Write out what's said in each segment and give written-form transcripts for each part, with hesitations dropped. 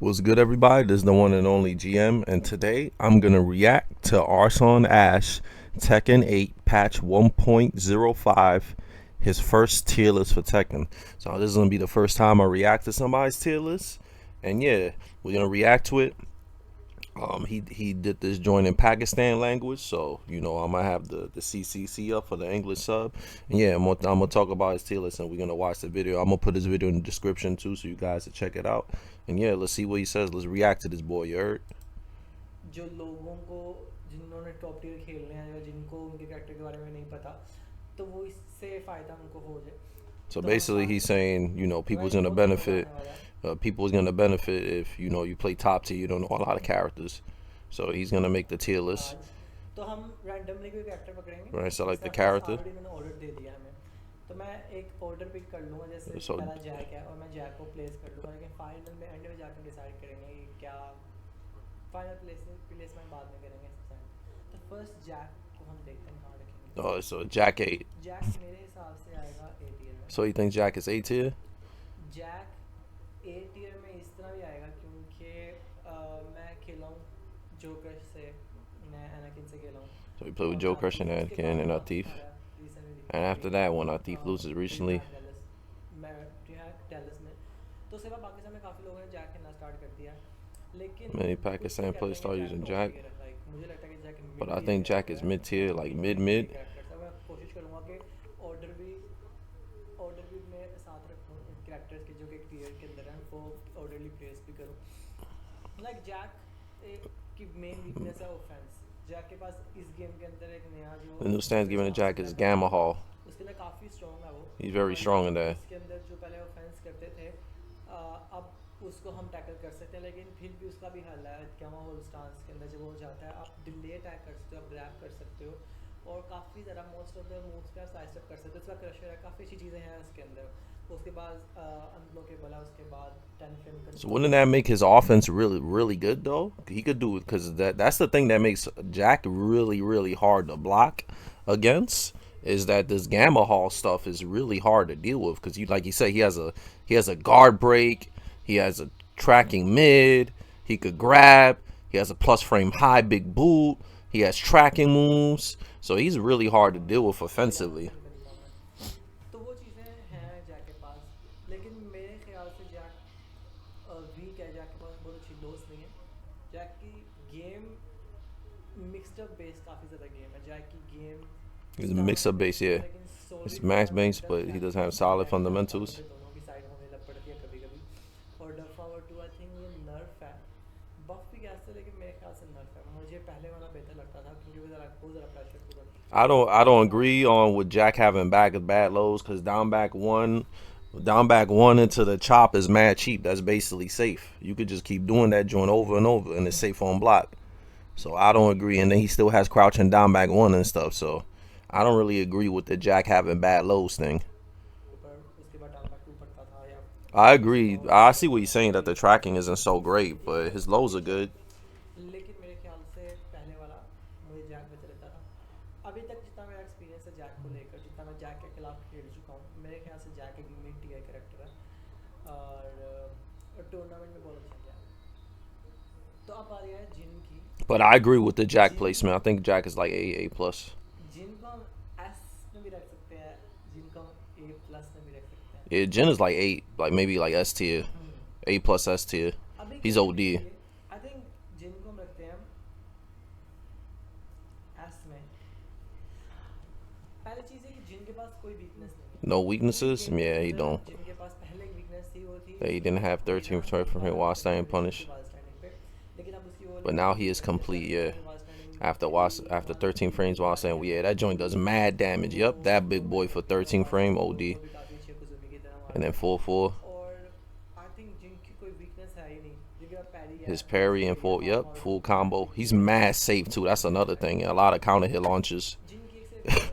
What's good, everybody? This is the one and only GM, and today I'm gonna react to Arslan Ash Tekken 8 patch 1.05, his first tier list for Tekken. So this is gonna be the first time I react to somebody's tier list, and yeah, we're gonna react to it. He did this joint in Pakistan language, so you know I'm gonna have the CCC up for the English sub. And yeah, I'm gonna talk about his tier list, and we're gonna watch the video. I'm gonna put this video in the description too, so you guys can check it out. And yeah, let's see what he says. Let's react to this boy. You heard? जो लोगों को जिन्होंने top tier खेलने हैं या जिनको उनके character के बारे में नहीं पता तो वो इससे फ़ायदा उनको हो जाए So तो हम basically, he's saying, you know, तो मैं people's इनको gonna दोनों benefit. बताने वाला है People's gonna benefit if you play top tier. You don't know a lot of characters, so he's gonna make the tier list. आज तो हम रैंडमली कोई कैरेक्टर पकड़ेंगे Right, select जैसे the आपके पास character. ऑलरेडी मैंने ऑर्डर दे दिया हमें तो मैं एक ऑर्डर पिक कर लूँगा जैसे So पहला जैक है और मैं जैक को प्लेस कर लूँगा लेकिन फाइनल में एंड में जाकर डिसाइड करेंगे कि क्या फाइनल प्लेसमेंट बाद में करेंगे तो फर्स्ट जैक को हम देखते हैं कहाँ रखेंगे oh, so Jack 8. जैक मेरे हिसाब से आएगा ए टियर में So he thinks Jack is A tier. Jack A tier में इस तरह भी आएगा क्योंकि मैं खेला हूँ जोकर से मैं एनाकिन से खेला हूँ So he played with और Joe काफ़ी Crush and उसके Anakin बाद and काफ़ी Atif. सारा recently And after that, when Atif loses recently, मैं डेलस में तो उसके बाद पाकिस्तान में काफ़ी लोगों ने जैक खेलना स्टार्ट कर दिया लेकिन many कुछ लोग Pakistan कहते players हैं start कि Jack using top Jack. Tier है लाइक मुझे लगता है कि Jack But mid I tier think Jack character is है mid tier, और like ये mid mid tier mid. Character है मैं कोशिश करूँगा कि ऑर्डर भी मैं साथ रखूँ कैरेक्टर्स के जो कि टियर के अंदर हैं वो ऑर्डरली प्लेस भी करूँ लाइक जैक की मेन वीकनेस है ऑफेंस जैक के पास इस गेम के अंदर एक नया जो The new stance given to stance Jack is है Gamma Hall. उसके लिए काफ़ी स्ट्रॉन्ग है वो He's very और strong in जैक that. इसके अंदर जो पहले ऑफेंस करते थे अब उसको हम टैकल कर सकते हैं लेकिन फिर भी उसका भी हल है कैमा होल स्टांस के अंदर जब वो जाता है आप डिले अटैक कर सकते हो आप ग्रैब कर सकते हो और काफ़ी ज़्यादा मोस्ट ऑफ द मूव्स पे आप साइड स्टेप कर सकते हो उसका क्रशर है काफ़ी अच्छी चीज़ें हैं उसके अंदर उसके बाद अनब्लॉकेबल है उसके बाद 10 फ्रेम So कंट्रोल wouldn't है that make his offense really good though? He could do it because that's the thing that makes Jack really hard to block against. Is that this Gamma Hall stuff is really hard to deal with because you like you said he has a guard break, he has a tracking mid, he could grab, he has a plus frame high big boot, he has tracking moves, so he's really hard to deal with offensively. से नहीं बनता मैं तो वो चीज़ें हैं Jack के पास लेकिन मेरे ख्याल से जैक वीक है जैक के पास बहुत अच्छी लोस नहीं है जैक की गेम मिक्सड अप बेस काफ़ी ज़्यादा गेम है जैक की game He's a stamina mix-up base, based है yeah. लेकिन It's solid max base, fundamentals but he हैं doesn't have जो solid मैच में fundamentals. मुझे दोनों की साइड होने लग पड़ती है कभी कभी और डफ पावर 2 आई थिंक ये नर्फ है बफ भी कह सकते हैं लेकिन मेरे ख्याल से नर्फ है मुझे पहले वाला बेहतर लगता था क्योंकि वो ज़रा बहुत ज़्यादा प्रेशर पूरा I don't agree on with Jack having back bad lows because down back one into the chop is mad cheap. That's basically safe. You could just keep doing that joint over and over and it's safe on block. So I don't agree. And then he still has crouch and down back one and stuff. So I don't really agree with the Jack having bad lows thing. ऊपर उसके बाद down back 2 पड़ता था या I उसके agree. बाद I see what down he's back saying that 3 the पड़ता tracking था isn't so great, ये but his lows are good. लेकिन मेरे ख्याल से पहले वाला मुझे जैक बेहतर लगता था अभी तक जितना मेरा एक्सपीरियंस है जैक को लेकर जितना मैं जैक के खिलाफ खेल चुका हूँ मेरे ख्याल से जैक एक मिड टियर कैरेक्टर है और टूर्नामेंट में बहुत अच्छा किया तो अब आ रही है जिन की But I agree with the Jack Jin placement. I think Jack is like A plus. जिनको हम एस में भी रख सकते हैं जिनको हम ए प्लस में भी रख सकते हैं Yeah, Jen is like 8, like maybe like S tier, A plus S tier. अभी के He's लिए OD. आई थिंक जिनको हम रखते हैं एस में पहली चीज़ है कि जिनके पास कोई वीकनेस नहीं है No पूरी weaknesses? गेम के Yeah, he अंदर don't. जिनके पास पहले एक वीकनेस थी वो थी That he उसकी didn't have Reena 13 turret from him while staying punished. वाल स्टैंडिंग पे लेकिन अब उसकी वो But नहीं now है he is जैसे complete, पहले yeah. उसने वाल standing After 13 frames while saying, well, yeah, that joint does mad damage. Yup, that तो big मैं boy for मैं 13 वाल frame स्टैंडिंग OD. वो भी काफ़ी अच्छी कुजुमी की तरह And मारता then है 4-4. और आई थिंक जिनकी कोई वीकनेस है ही नहीं जिनके पास पैरी है His parry and स्किल है full, नॉर्मल yup, और full काफ़ी combo. अच्छी He's चीज़ें mad safe too. That's another thing. A lot of counter hit launches. जिनकी एक से वीकनेस है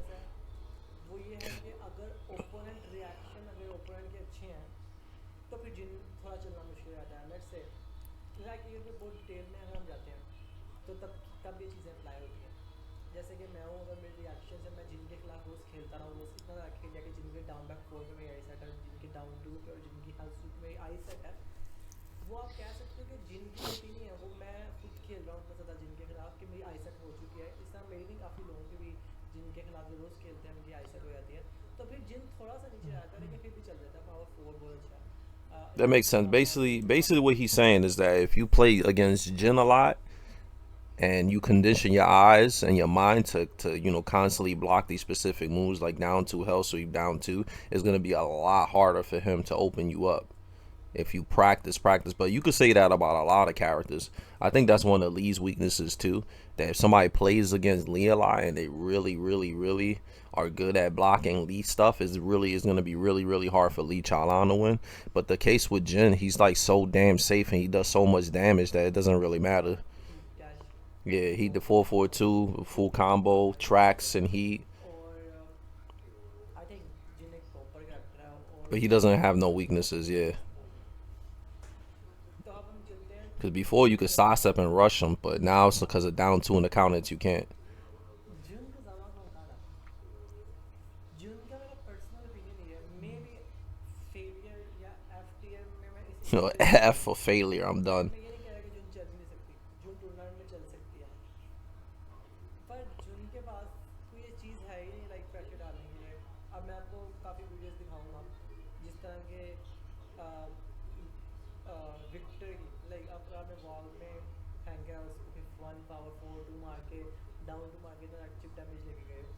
वो ये है कि अगर ओपोनेंट रिएक्शन अगर ओपोनेंट के अच्छे हैं तो फिर जिन थोड़ा चलना मुश्किल रहता है लेट्स से लाइक ये पे बहुत डिटेल में अगर हम जाते हैं तो तब ये चीज़ें अप्लाई होती हैं जैसे कि मैं हूँ अगर मेरे रिएक्शन से मैं जिनके खिलाफ रोज़ खेलता रहा रोज़ इतना ज़्यादा खेल लिया कि जिनके डाउन बैक 4 पे मेरी आई सेट है जिनके डाउन 2 पे और जिनकी हेल्थ सूट में आई सेट है वो आप कह सकते हो कि जिन की गलती नहीं है, वो मैं खुद खेल रहा हूँ उतना ज़्यादा जिन के खिलाफ कि मेरी आईसेट हो चुकी है। इस तरह मेरी नहीं, काफ़ी लोगों की भी जिन के खिलाफ जो रोज़ खेलते हैं उनकी आईसेट हो जाती है, तो फिर जिन थोड़ा सा नीचे आता है लेकिन फिर भी चल जाता है। पावर 4 बहुत अच्छा है। That इसके makes sense. अलावा Basically, what he's saying is that if you play against Jin a lot and you condition your eyes and your mind to constantly block these specific moves like down 2 health, so you down 2, it's gonna be a lot harder for him to open you up if you practice. But you could say that about a lot of characters. I think that's one of Lee's weaknesses too. That if somebody plays against Lee a lot and they really are good at blocking Lee stuff, is gonna be really hard for Lee Chalan to win. But the case with Jin, he's like so damn safe and he does so much damage that it doesn't really matter. Dash Yeah, he वो the 442 full combo tracks and heat, और I think जिन एक proper character है और but he काफ़ी doesn't have ज़्यादा no अच्छा है। weaknesses. Yeah, तो अब हम चलते हैं because जून before you के could sidestep and rush him, but now it's because of down 2 in the counter that you can't. जून का ज़्यादा का होता था। जून का मेरा पर्सनल ओपिनियन ये है, मे बी फेलियर या एफ टी एम में मैं इस इसलिए देता F हूँ। for failure. I'm मैं done. मैं ये नहीं कह रहा कि जून चल ही नहीं सकती, जून टूर्नामेंट में चल सकती है, पर जून के पास कोई ये चीज़ है ही नहीं लाइक प्रेशर डालने के लिए। अब मैं आपको काफ़ी वीडियोस दिखाऊंगा जिस तरह के विक्टर की, लाइक अब आपने वॉल में फेंका है उसको, फिर 1 पावर 4 2 मार के डाउन 2 मार के इतना चिप डैमेज लेके गए हो।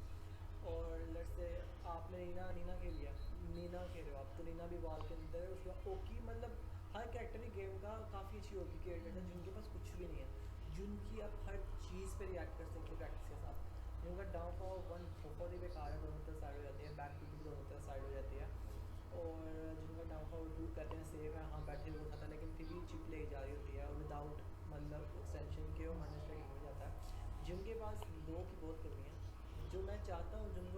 और लेट्स से आपने नीना नीना खेल लिया, नीना खेल रहे हो आप, तो नीना भी वॉल के अंदर है, उसके बाद ओकी, मतलब हर कैरेक्टर ही गेम का काफ़ी अच्छी ओकी क्रिएट है जिनके पास कुछ भी नहीं है। जिनकी आप हर चीज़ पे रिएक्ट कर सकते हो प्रैक्टिस के साथ। जिनका डाउन पावर 1 बहुत ही बेकार है, दोनों तरफ साइड हो जाती है, बैक टू भी दोनों तरफ साइड हो जाती है। और जिनका डाउन पावर 2 कहते हैं सेफ है, हाँ बैठे हुए था लेकिन फिर भी चिप ले जा रही होती है और विदाउट मतलब एक्सटेंशन के वो माइनस ट्रैकिंग हो जाता है। जिनके पास लो की बहुत कमी है, जो मैं चाहता हूँ जिनको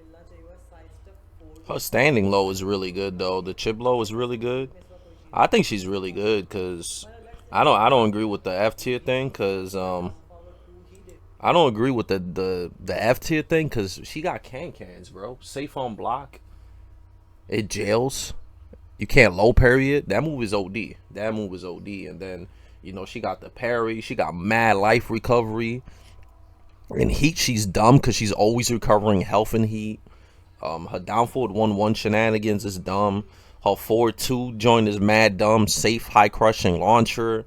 मिलना चाहिए वह साइड स्टेप 4 Her जो standing low is side really step good 4 though. The chip low is really good. में इस बार कोई चीज़ I नहीं think है। she's really good because मतलब लेट्स से I don't मैं I don't down agree with the power F 2 tier he thing they because down power 2 he they I don't agree with the F tier thing because she got cans, bro. Safe on block. It jails. You can't low parry it. That move is OD. That move is OD. And then she got the parry. She got mad life recovery. In heat, she's dumb because she's always recovering health in heat. Her down forward 1-1 shenanigans is dumb. Her forward 2 joint is mad dumb. Safe high crushing launcher.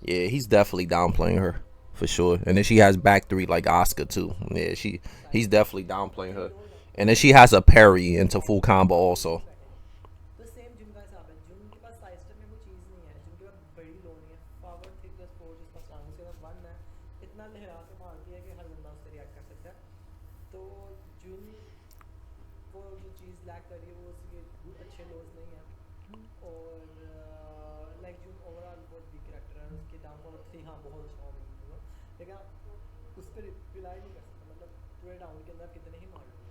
Yeah, he's definitely downplaying her for sure. And then she has back 3 like Asuka too. Yeah, he's right. definitely downplaying same her. Load है, And then she has a parry into full combo same also. Load बैठे हैं, तो same gym का हिसाब है। Gym के पास side step में वो चीज़ नहीं है, जिनके पास बड़ी लो नहीं है, पावर 3+4 जिसका स्ट्रांग उसके पास 1 है, इतना लहरा के मारती है कि हर बंदा उससे रिएक्ट कर सकता है। तो जिन को जो चीज़ लैक कर रही है वो उसके अच्छे लोज नहीं है। और लाइक जो ओवरऑल बहुत वीक कैरेक्टर है, उसके डाउन पावर 3 हाँ बहुत अच्छा होगा, लेकिन आप उस पर रिलाई नहीं कर सकते। मतलब पूरे डाउन के अंदर कितने ही मार लोगे,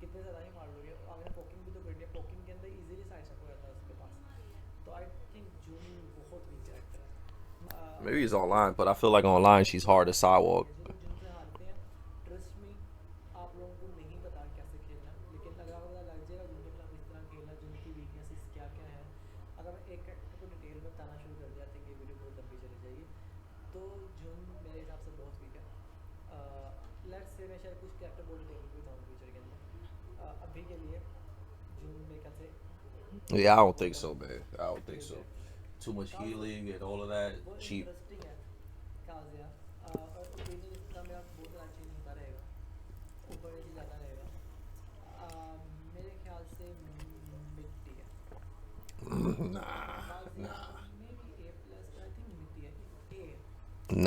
कितने ज़्यादा ही मार लोगे। आपने पोकिंग भी तो कर लिया, पोकिंग के अंदर इजीली साइड स्टेप हो जाता है उसके पास। तो आई थिंक जून बहुत वीक कैरेक्टर है। Maybe it's जो online, but I feel like online she's hard to sidewalk. जो लोग जिनसे हारते हैं, ट्रस्ट मी आप लोगों को नहीं पता कैसे खेलना, लेकिन अगर आपको पता लग जाएगा जिनके खिलाफ इस तरह खेलना, जिनकी वीकनेसेस क्या क्या है। अगर मैं एक कैरेक्टर को डिटेल में बताना शुरू कर दिया तो ये वीडियो बहुत लंबी चली जाएगी। तो जून मेरे हिसाब से बहुत वीक है। लेट्स से मैं शायद कुछ कैरेक्टर बहुत डिटेल में बताऊँ फ्यूचर के अंदर। अभी के लिए जून मेरे ख्याल से Yeah, I don't बहुत think so, man. I don't think fail so. Character है। Too much Kazuya healing and all of that. वो Cheap. इंटरेस्टिंग है, काजुया और ओपिनियन इसका मेरा बहुत ज़्यादा चेंज होता रहेगा, ऊपर नीचे जाता रहेगा। मेरे ख्याल से मिट्टी है Nah, Kazuya, may be A+, I think मिट्टी है ए।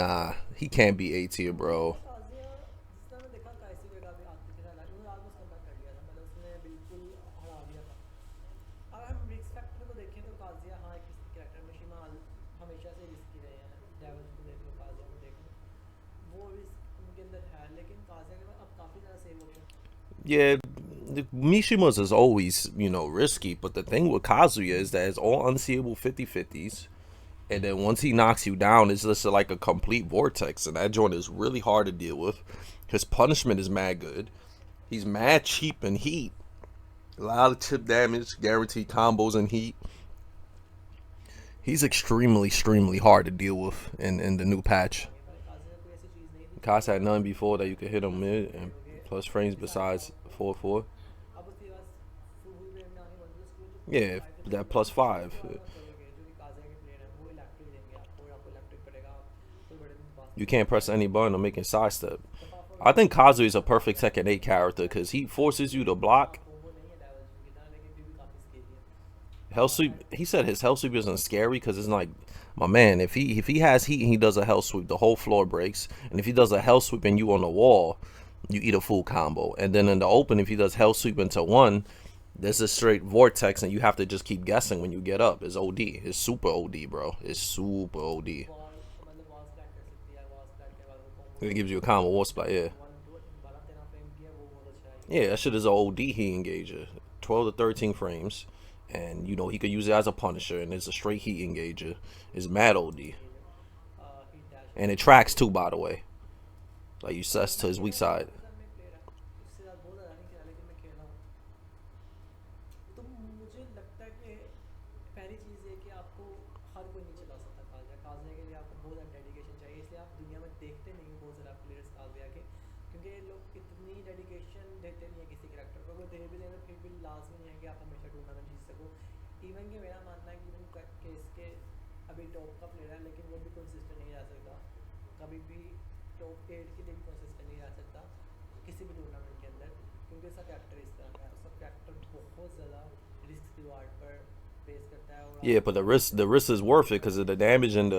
nah. He can't be A tier, bro. Kazuya जिस तरह मैं देखा काइसी का भी आते थे ना, उन्होंने ऑलमोस्ट कमबैक कर लिया था, मतलब उसने बिल्कुल हरा दिया था। अगर हम रिस्क फैक्टर को देखें तो काजुया हाँ एक रिस्की कैरेक्टर, मशीमा हमेशा से रिस्की रहे हैं। डेविल्स को देख लो, काजुया को देख लो, वो रिस्क उनके अंदर है, लेकिन काजुया के पास अब काफ़ी ज़्यादा save option. Yeah, the Mishimas is always, risky. But the thing with Kazuya is that it's all unseeable 50/50s. And then once he knocks you down, it's just like a complete vortex. And that joint is really hard to deal with. His punishment is mad good. He's mad cheap in heat. A lot of chip damage, guaranteed combos in heat. He's extremely hard to deal with in the new patch. Kaz had none before that you could hit him mid and plus frames besides 4-4. Yeah, that +5. You can't press any button to make it sidestep. I think Kazuya is a perfect Tekken 8 character because he forces you to block. Hell sweep. He said his hell sweep isn't scary because it's like, my man, if he has heat and he does a hell sweep, the whole floor breaks. And if he does a hell sweep and you on the wall, you eat a full combo. And then in the open, if he does hell sweep into one, there's a straight vortex and you have to just keep guessing when you get up. It's OD. It's super OD, bro. It's super OD. It gives you a combo war splat, yeah. Yeah, that shit is an OD heat engager. 12 to 13 frames. And, you know, he could use it as a punisher. And it's a straight heat engager. It's mad OD. And it tracks too, by the way. Like, you sets to his weak side. Yeah, but the risk is worth it because of the damage and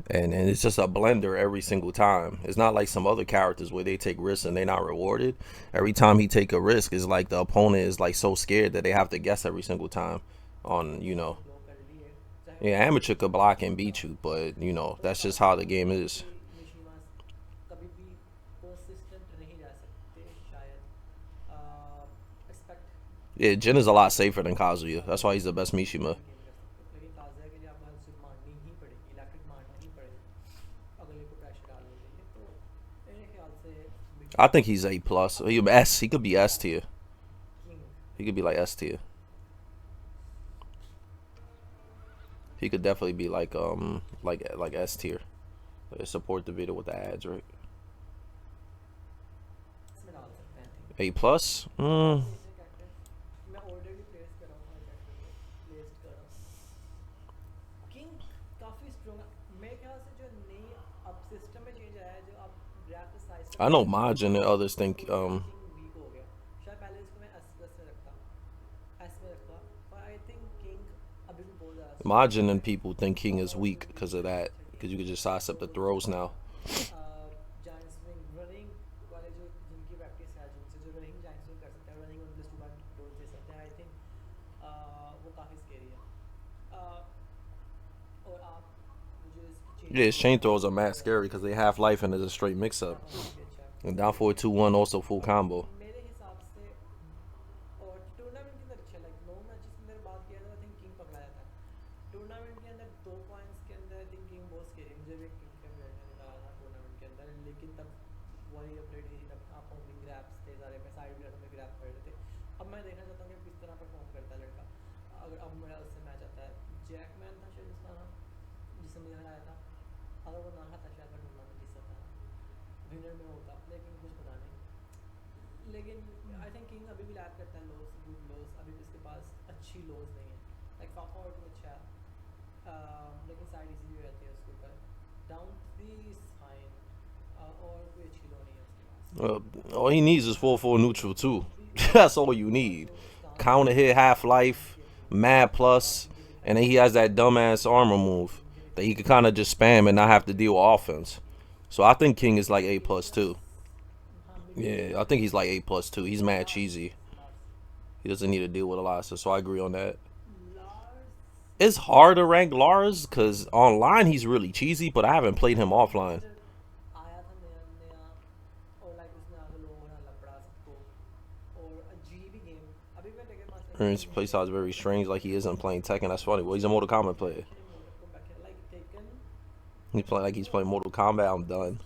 it's just a blender every single time. It's not like some other characters where they take risks and they're not rewarded. Every time he take a risk, it's like the opponent is like so scared that they have to guess every single time. On, you know, yeah, amateur could block and beat you, but you know that's just how the game is. Yeah, Jin is a lot safer than Kazuya. That's why he's the best Mishima. I think he's A plus. He S. He could be S tier. He could be like S tier. He could definitely be like S tier. Support the video with the ads, right? A plus. I know Majin and others think Majin and people think King is weak because of that, because you can just sidestep the throws now. Yeah, his chain throws are mad scary because they half life and it's a straight mix up. And down 4-2-1 also full combo. All he needs is 4-4 neutral too. That's all you need. Counter hit, half life, mad plus, and then he has that dumbass armor move that he could kind of just spam and not have to deal with offense. So I think King is like A plus too. Yeah, I think he's like A plus too. He's mad cheesy. He doesn't need to deal with Alisa, so I agree on that. It's hard to rank Lars because online he's really cheesy, but I haven't played him offline. His playstyle is very strange, like he isn't playing Tekken. That's funny. Well, he's a Mortal Kombat player. He's playing like he's playing Mortal Kombat. I'm done.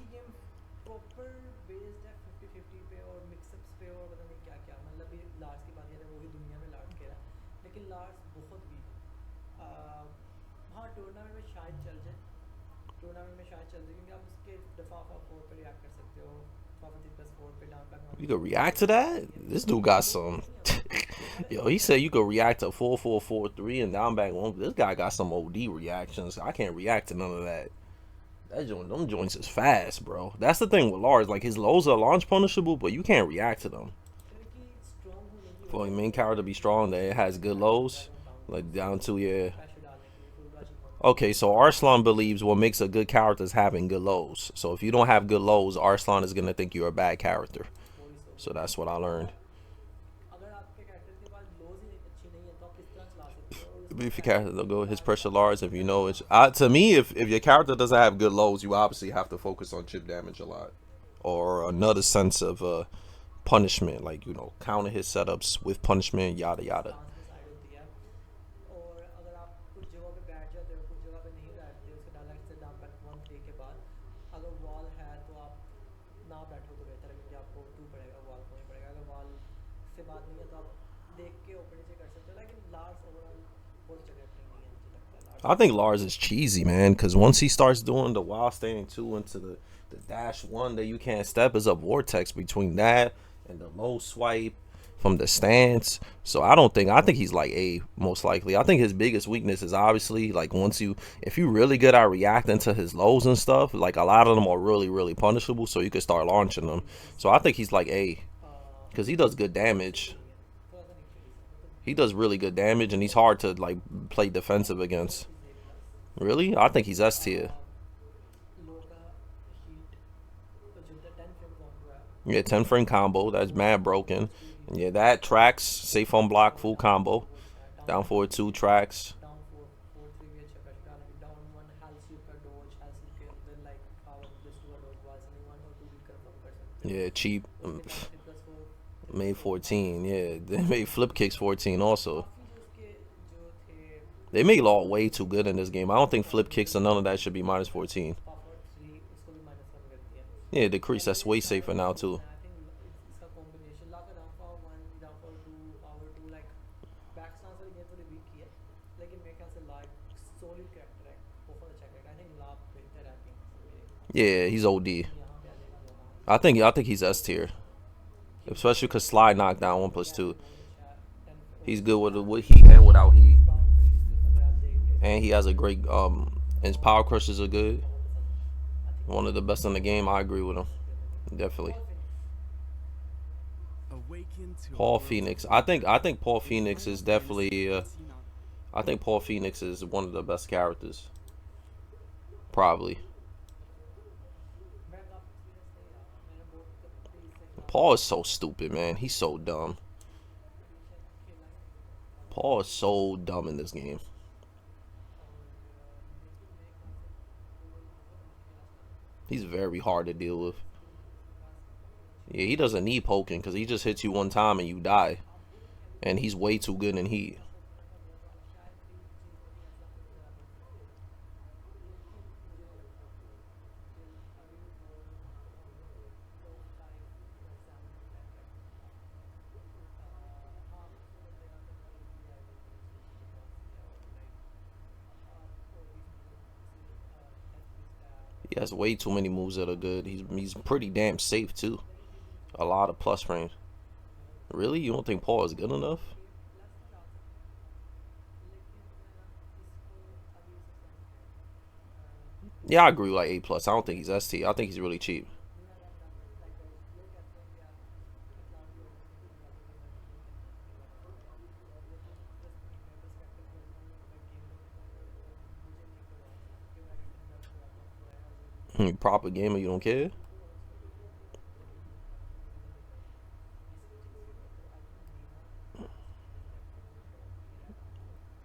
Tournament में शायद चल रही है क्योंकि आप उसके दफा 4 पे रिएक्ट कर सकते हो, दफा 4 पे डाउन बैक You 1 could पे वो react to चल रही that? होती है, This dude got वो some. नहीं है उसमें, अरे Yo, he said you could react to 4-4-4-3 and down back one. This guy got some OD reactions. I can't react to none of that. Them joints is fast, bro. That's the thing with Lars. Like his lows are launch punishable, but you can't react to them. क्योंकि strong होने की For a वजह main से character to be strong, that it उसको has good back होता है lows, वो down like उससे down to yeah. पैशे डालने के लिए फुल डॉजिंग होता है Okay, so Arslan believes what makes a good character is having good lows. So if you don't have good lows, Arslan is gonna think you're a bad character. वही So सोचता है। that's what I learned. अगर आपके character के पास लोज ही अच्छी नहीं है तो आप किस तरह चला सकते हो, और If उसमें your पैशे character, they'll go his डालने pressure का आपको Lars. If you तरीका know नहीं it's आता। to me, if your character doesn't have good lows, you obviously have to focus on chip damage a lot, or another sense of punishment, like counter his setups with punishment, yada yada. Stance decide होती है, और अगर आप कुछ जगहों पे बैठ जाते हो, कुछ जगह पे नहीं बैठते, उसके डायरेक्ट से डाउन बैक 1-3 के बाद अगर वॉल है तो आप ना बैठो तो बेहतर है, क्योंकि आपको 2 पड़ेगा, वॉल को नहीं पड़ेगा। अगर वॉल से बात नहीं है तो आप देख के ऊपर नीचे कर सकते हो, लेकिन लार्स ओवरऑल बहुत अच्छा कैरेक्टर नहीं है, मुझे लगता है Lars I think Lars is cheesy, man, because once he starts doing the wild standing two into the dash one that you can't step, is a vortex between that and the low swipe from the stance. So I think he's like A most likely. I think his biggest weakness is obviously like if you really good at reacting to his lows and stuff, like a lot of them are really, really punishable, so you can start launching them. So I think he's like A because he does good damage. नहीं है, थोड़ा सा नीचे ही है, He does really good damage and he's hard to like play defensive against. Is A plus. Really? I think he's S tier. लो का heat तो जो 10 frame combo है Yeah, 10 frame combo. That's mad broken. Yeah, that tracks. Safe on block, full combo. वो अच्छा है, Down forward 2 tracks. Down 4-3 भी अच्छा पैश डालेंगे, डाउन 1 हेल्स यू का डोज, हेल्स यू के अंदर लाइक पावर प्लस 2 का डोज वाइज नहीं 1 और 2 भी कंफर्म कर सकते हो, Yeah, cheap. उसके down 3+4 Made 14. Yeah, they made flip kicks 14 also. काफ़ी जो उसके जो थे They made law way too good in this game. I don't think flip kicks or none of that should be minus 14. Power 3 उसको भी -1 करती है, Yeah, decrease. That's way safer now too. I think इसका combination ला का down power 1 down power 2 power 2 like back stance वाली game थोड़ी week की है, लेकिन मेरे ख्याल से लाइक सॉलिड कैरेक्टर है, बहुत अच्छा कैरेक्टर, आई थिंक ला बेहतर है टीम से Yeah, he's OD. यहाँ पे आ जाएगा यहाँ I think he's S tier, especially because slide knockdown 1+2. बहुत अच्छा है 10 He's good with heat and without heat, bound fishing अगर आप देख के and he has a great his power crushes are good. बहुत पसंद है, I think One of the best in the game. I agree with him. Definitely. Paul Phoenix. I think Paul Phoenix is definitely I think Paul Phoenix is one of the best characters. Probably. मैं काफ़ी serious नहीं रहा, मैंने बहुत तेज से खेला, Paul is so stupid, man. He's so dumb. Edition खेला है Paul is so dumb in this game. He's very hard to deal with. Yeah, he doesn't need poking because he just hits you one time and you die. And he's way too good in heat. He has way too many moves that are good. He's pretty damn safe too. A lot of plus frames. Really? You don't think Paul is good enough? Yeah, I agree with like A plus. I don't think he's ST. I think he's really cheap. Proper gamer, you don't care?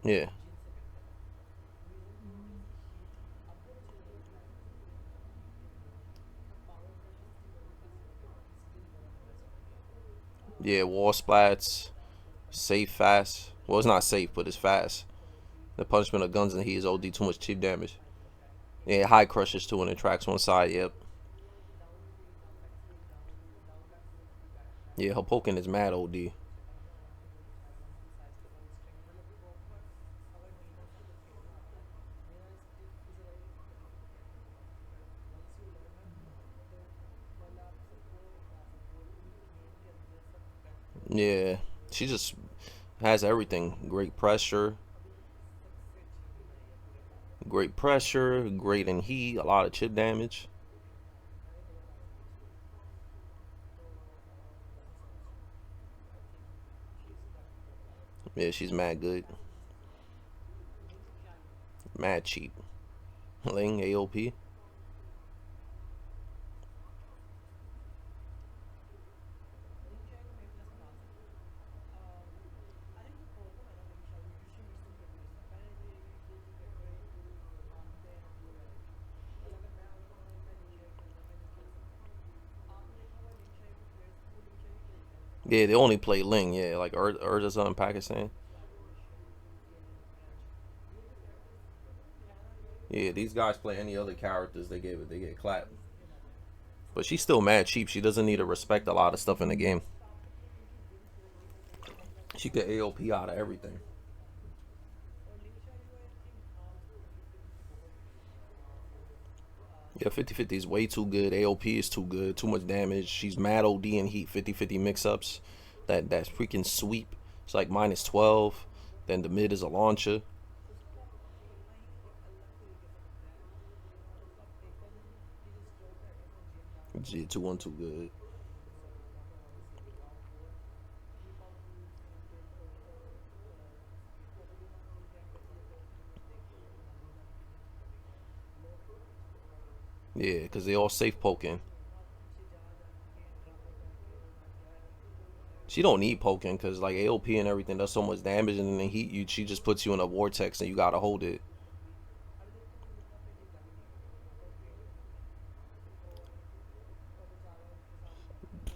Yeah. Yeah, wall splats, safe, fast. Well, it's not safe, but it's fast. The punishment of guns and heat is OD too much cheap damage. Yeah, high crushes too, and it tracks one side. Yep. Yeah, her poking is mad OD. Yeah, she just has everything. Great pressure, great in heat, a lot of chip damage. Yeah, she's mad good. Mad cheap. Ling AOP. Yeah, they only play Ling. Yeah, like Urza's in Pakistan. Yeah, these guys play any other characters, they get clapped. But she's still mad cheap. She doesn't need to respect a lot of stuff in the game. She could AOP out of everything. Yeah, 50-50 is way too good. AOP is too good. Too much damage. She's mad OD in heat. 50-50 mix-ups. That's freaking sweep. It's like -12. Then the mid is a launcher. Yeah, 2-1 too good. Yeah, because they all safe poking. She don't need poking because like AOP and everything does so much damage, and then the heat you, she just puts you in a vortex and you gotta hold it.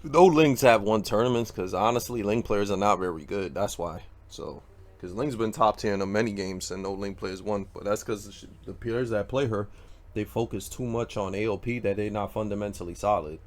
No Lings have won tournaments because honestly, Ling players are not very good. That's why. So, because Ling's been top tier in many games and no Ling players won, but that's because the players that play her, they focus too much on AOP that they're not fundamentally solid.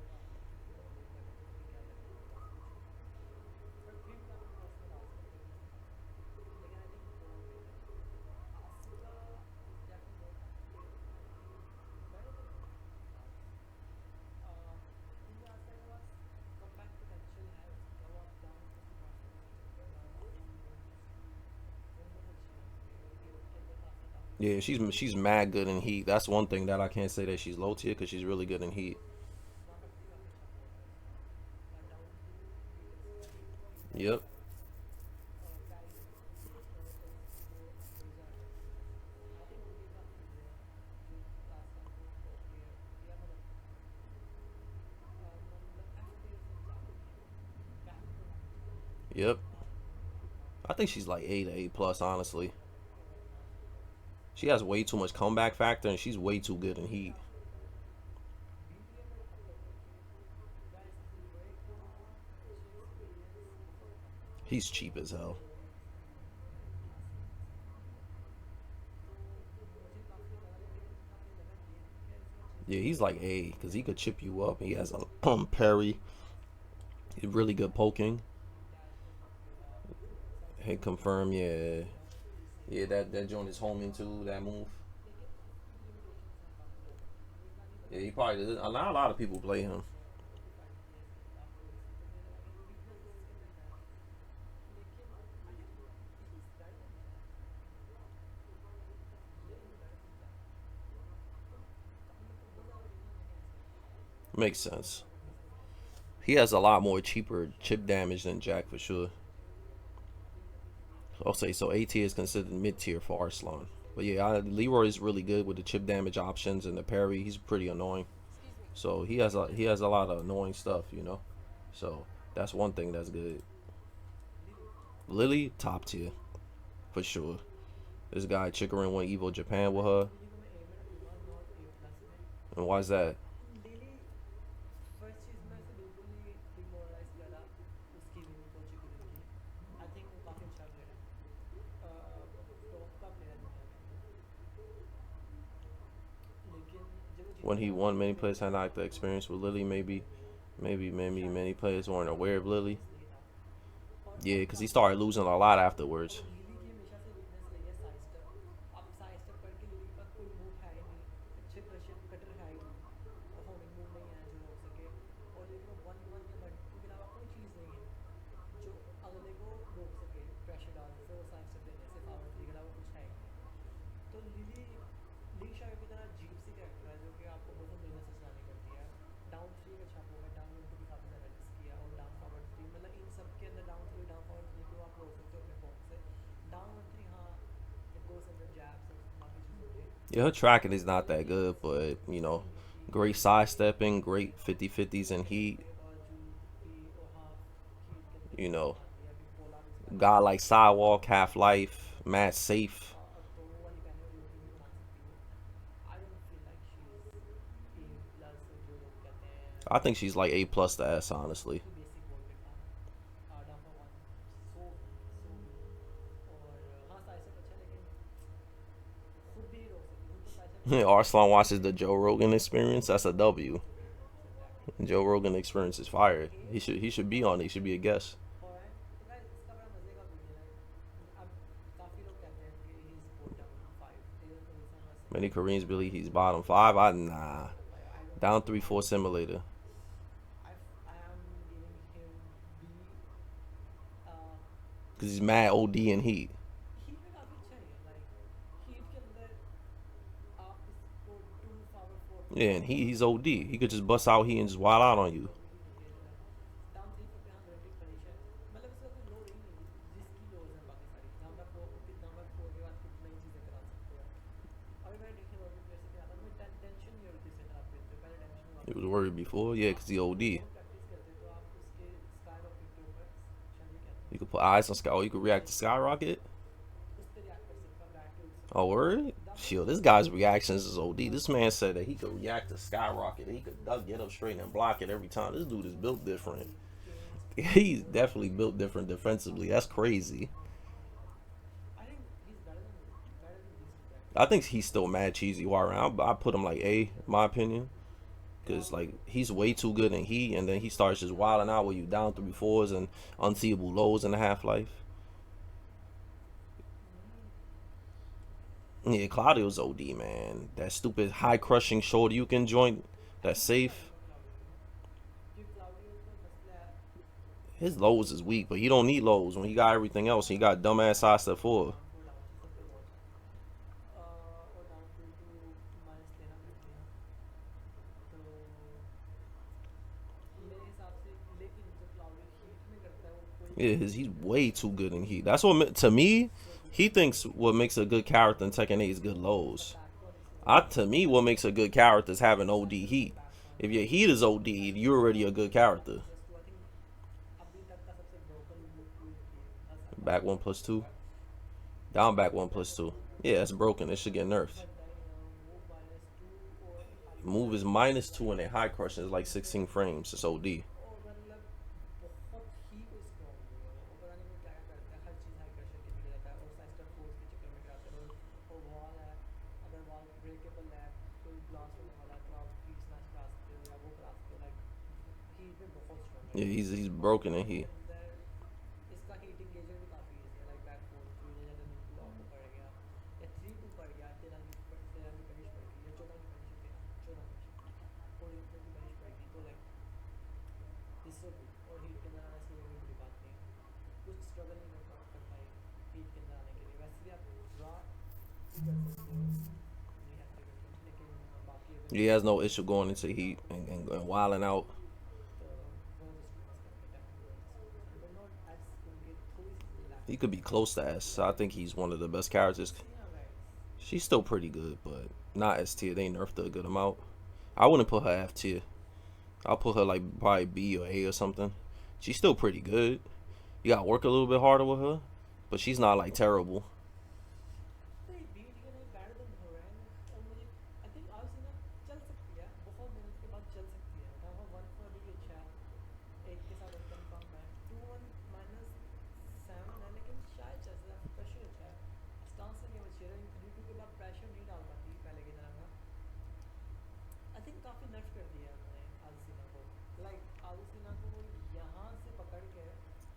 Yeah, she's mad good in heat. That's one thing that I can't say that she's low tier because she's really good in heat. Yep. Yep. I think she's like A to A plus, honestly. She has way too much comeback factor and she's way too good in heat. He's cheap as hell. Yeah, he's like A because he could chip you up. He has a parry. He's really good poking. Hit confirm, yeah. Yeah, that joint is homing too, that move. Yeah, he probably did. Not a lot of people play him. Makes sense. He has a lot more cheaper chip damage than Jack for sure. I'll say so. A tier is considered mid tier for Arslan. But yeah, Leroy is really good with the chip damage options and the parry. He's pretty annoying. So he has a lot of annoying stuff, you know. So that's one thing that's good. Lili top tier for sure. This guy Chickering went Evo Japan with her. And why's that? When he won, many players had not the experience with Lili. Maybe many players weren't aware of Lili. Yeah, because he started losing a lot afterwards. तो lily ली Shao की तरह अजीब सी character है जो कि आपको बहुत मेहनत से चलानी पड़ती है। डाउन थ्री का छापोगे, डाउन वन टू भी काफ़ी ज़्यादा रिस्क किया, और डाउन फॉरवर्ड थ्री, मतलब इन सब के अंदर down three down forward three को आप रोक सकते हो अपने फोन से। डाउन वन थ्री हाँ, इट गोस अंडर जैब्स और बाकी चीज़ होगी, Yeah, her tracking is not that लेकिन good, but you know, skill की great sidestepping, great 50-50s in heat heat. पे बावजूद भी वो हाँ हीट के अंदर You भी काम know, आती है। अभी पोला भी इसका guy काफ़ी like अच्छा है। Sidewalk, Half Life, Mad Safe. और तो वो वाली पहने हुई होगी भी बना सकती हूँ। I don't feel like she is a plus, जो लोग कहते हैं I think she's like A plus to S, honestly. काफ़ी बेसिक बोल देता हूँ। डाउन फॉर वन सो सो और हाँ साइसेप अच्छा है, लेकिन खुद भी नहीं रोक सकती, खुद को साइसेप नहीं रोक सकती, Arslan तो watches the Joe Rogan experience. That's a W. जो भी उसे अटैक करती है। Joe Rogan experience is fire. A He should be on it. He should be a guest. हॉरैंग तो गाइस इसका बड़ा मजे का वीडियो है। अब काफ़ी लोग कहते हैं कि he is bottom five, there is reason I say Many Koreans believe he's bottom five. I nah. Bottom five, I don't Down think, 3-4 simulator. I am giving him B। Cause he's mad OD in heat. Heat में काफ़ी अच्छा नहीं है, like heat के अंदर आप इसको to power four पे Yeah, चला and सकते he's हो, OD. He could just bust out heat and just wild out on you. जो भी हीट होती है जो है। डाउन थ्री पे हाँ ग्रेटिक पनिश है, मतलब इसका कोई लो रही नहीं, जिसकी लोज है बाकी सारी, जहाँ पे आप नंबर फोर के बाद कुछ नई चीज़ें करा सकते हो। अभी मैंने देखी और भी प्लेयर से क्या था, मैं टेंशन नहीं होती से खराब खेलते हो, पहले टेंशन हुआ He was करती थी। worried before. Yeah, cause he जब OD. बहुत प्रैक्टिस करते तो आप उसके स्काई रॉकेट के ऊपर, शायद ये कहते हैं You could उसको, put eyes on Sky. Oh, you could react to like Skyrocket. उस पर रिएक्ट कर सकता, बैक टू Oh, सकता, word? दम Shit, नहीं this होता guy's है reactions is OD. बस। This man said that he could react to Skyrocket. He could duck, get up straight and block it every time. This dude is built different. He changed He's the definitely built game different defensively. after That's that game. crazy. I think he's better than these two I characters. think he's still mad cheesy. Hwoarang. I put him like A, in my opinion. Cause Claudio, like he's way too good in heat, and then he starts just wilding out with you down 3-4s and unseeable lows in the half life. Yeah, Claudio's OD, man. That stupid high crushing shoulder you can joint. That's ऐसे मत safe. डालो Claudio को, क्योंकि Claudio को मसला है, His lows is weak, but he don't need lows when he got everything else. He got dumbass side step forward. Down four down three सब पे लॉस है, और डाउन टू टू माइनस लेना पड़ते हैं, तो मेरे हिसाब से। लेकिन जो क्लाउडियो हीट में करता है वो कोई Yeah, कैरेक्टर he's नहीं कर way सकता, too good in heat. That's what to me. So good He thinks what makes a good character in Tekken 8 is good उसका lows. बैक वन इसलिए I ज़्यादा to अच्छा me, है, what makes a good character is having उसका OD heat heat. Back one If your heat is OD, like you're already a good character. 1+2 I think अभी तक का सबसे broken move in game था Back survival, 1+2, down back one back plus one two. Plus two, Yeah, it's broken. It should get nerfed. But वो -2 और high Move is crush -2 and a high crush is like 16 frames. It's OD. और मतलब बहुत ही कोई strong नहीं है वो, पता नहीं वो क्या क्या करता है, हर चीज़ हाई प्रेशर के लिए रहता है, और साइस्टर फोर्स के चक्कर में कराते रहो, और वॉल है, अगर वॉल ब्रेकेबल है, कोई ब्लास्ट होने वाला है तो आप फ्री स्मैश करा सकते हो या वो करा सकते हो, लाइक हीट में बहुत स्ट्रॉन्ग है Yeah, वो। he's और broken in हीट के heat. अंदर इसका हीट इंगेजर भी काफ़ी ईजी है, लाइक बैक फोर थ्री या जब ब्लॉक को पड़ गया या 3-2 पड़ गया, 13 की पनिश पड़ गई या 14 की पनिश, 14 14 की पनिश पड़ेगी, तो लाइक इस सो गुड। और हीट के अंदर आने से ये भी बड़ी बात नहीं है, कुछ स्ट्रगल नहीं करना है हीट के अंदर आने के लिए, वैसे भी आप ड्रा भी कर सकते हो नहीं हैव टू, लेकिन बाकी अगर He has no issue going into heat and wilding out. तो बहुत स्ट्रगल्स करके टैकल बहुत बट नॉट एज उनके थोड़ी सी He लैकिंग could be है। close to S. I think he's one of the best characters. Azucena guys, She's still pretty good, but not S tier. They nerfed her a good amount. I wouldn't put her F tier. I'll put her like probably B or A or something. She's still pretty good. You gotta work a little bit harder with her, but she's not like terrible. नहीं beat के नहीं batter then होरैंग, और मुझे I think Arsenal चल सकती है, बहुत मेहनत के बाद चल सकती है, डाउन वन पर अभी भी अच्छा है, एक के साथ एक कंफर्म है, 2-1 -7 है, लेकिन शायद चल सकता है, प्रेशर अच्छा है, स्टांस से गेम अच्छी है, 3-2 के बाद प्रेशर नहीं डाल पाती पहले की तरह का। आई थिंक काफ़ी नर्फ कर दिया है उन्होंने आर्सेनल को, लाइक आर्सेनल को वो यहाँ से पकड़ के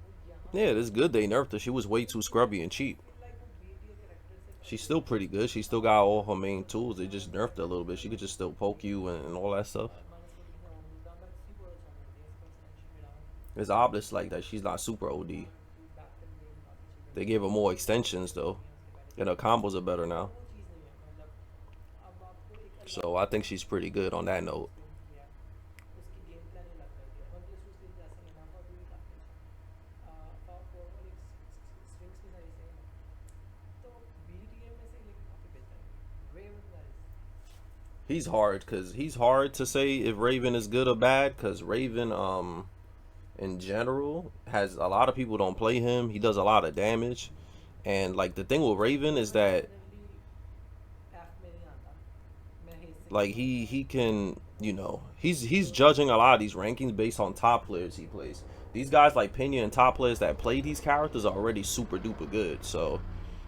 वो यहाँ Yeah, से it's good they nerfed her. She was way too scrubby and I cheap. Feel like वो बीटी कैरेक्टर से She's काफ़ी still ज़्यादा pretty good. She still got all her main tools. They just nerfed her a little bit. She could just still poke you and all that stuff. -14 से home down back 3 बहुत अच्छा करती है, इसका extension भी down It's obvious like that. She's not super OD. Down to back कर game काफ़ी अच्छी They करती gave है, her more और extensions स्किल though, नहीं है उसके पहले and की, her combos are better पर now. वो चीज़ नहीं है, So I think she's pretty good on that note. Swing किया उसकी गेम प्लान ही अलग करके वन प्लस टू स्किल जैसे नहीं ना पर भी काफ़ी अच्छा पावर फॉरवर्ड एक स्विंग्स भी सारी सेम है तो बीटीएम में से लेकिन काफ़ी बेहतर है Raven guys He's hard to say if Raven is good or bad because Raven in general has a lot of people don't play him. He does a lot of damage, and like the thing with Raven is मैं that generally F में नहीं आता मैं hedge से like खेलता हूँ he can, you know, he's judging a lot of these rankings based on top players he plays. These guys like Pena and top players that play these characters are already super duper good, so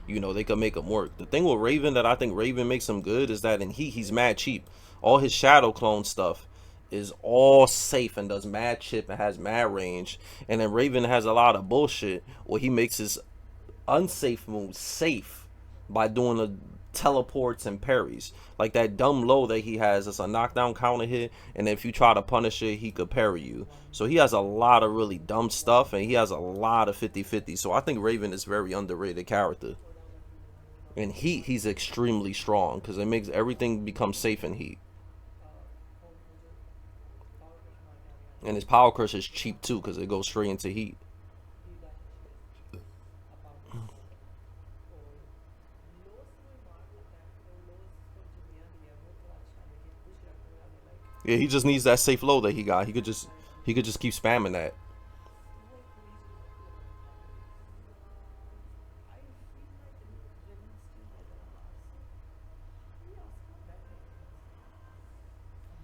you know they can make him work. The thing with Raven that I think Raven makes him good is that in he's mad cheap. All his shadow clone stuff is all safe and does mad chip and has mad range, and then Raven has a lot of bullshit where he makes his unsafe moves safe by doing the teleports and parries. Like that dumb low that he has, it's a knockdown counter hit, and if you try to punish it, he could parry you. So he has a lot of really dumb stuff, and he has a lot of 50-50. So I think Raven is a very underrated character. In Heat, he's extremely strong because it makes everything become safe in Heat. Phone मुझे power crush मार के आ गया And his power crush is cheap too because it goes straight into Heat. He damage apart from smoke और loss में मार खाता है और लोस को जो दिया भी है वो थोड़ा अच्छा है लेकिन कुछ रखने वाले like Yeah, he just needs that safe low that he got. He could just keep spamming that. वो एक वही चीज़ है कि अगर काफ़ी I feel like Raven still better than Lars ये आस्का बेटर है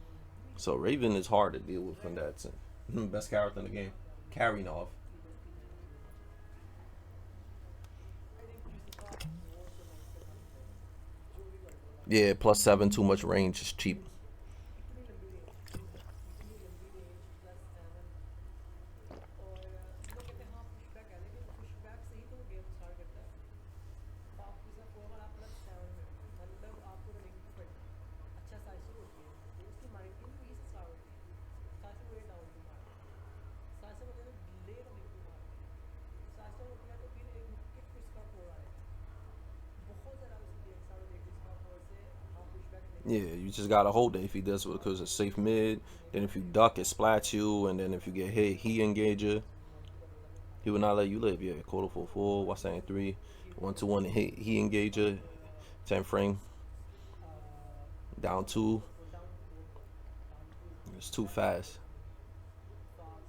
वही So Raven is hard to deal with from that sense. Best character in the game. Carrying off. Leaders की जनरली होना चाहिए आई थिंक किसी का vote तो नहीं करना नहीं चाहिए जो भी कर बोला Yeah, +7, too much range is cheap. इतनी लंबी रेंज इतनी लंबी रेंज प्लस 7 और लोग कहते हैं हाँ पुशबैक है लेकिन पुशबैक से ही तो गेम स्टार्ट करता है आप किसी फोर वाला प्लस 7 में मतलब आपको रनिंग की पड़ती है अच्छा साइसो होती है तो उसकी माइटिंग भी से स्टार्ट होती है साइसो वे डाउन की मारते हैं साइसो वगैरह डिले रनिंग की मारते हैं साइसो हो गया तो फिर एक रुक के फिर इसका फोर आएगा बहुत ज़्यादा उसकी गेम स्टार्ट होती है कि इसका फोर से हाँ पुशबैक नहीं Yeah, you just gotta hold it if he does it because it's safe mid. Then if you duck, it splats you, and then if you get hit, he engage you. He will not let you live. Yeah, quarter for full. What's that in 3? 1-2-1. He engage you. 10 frame down 2. तो down to बोल दो down to It's too fast. Fast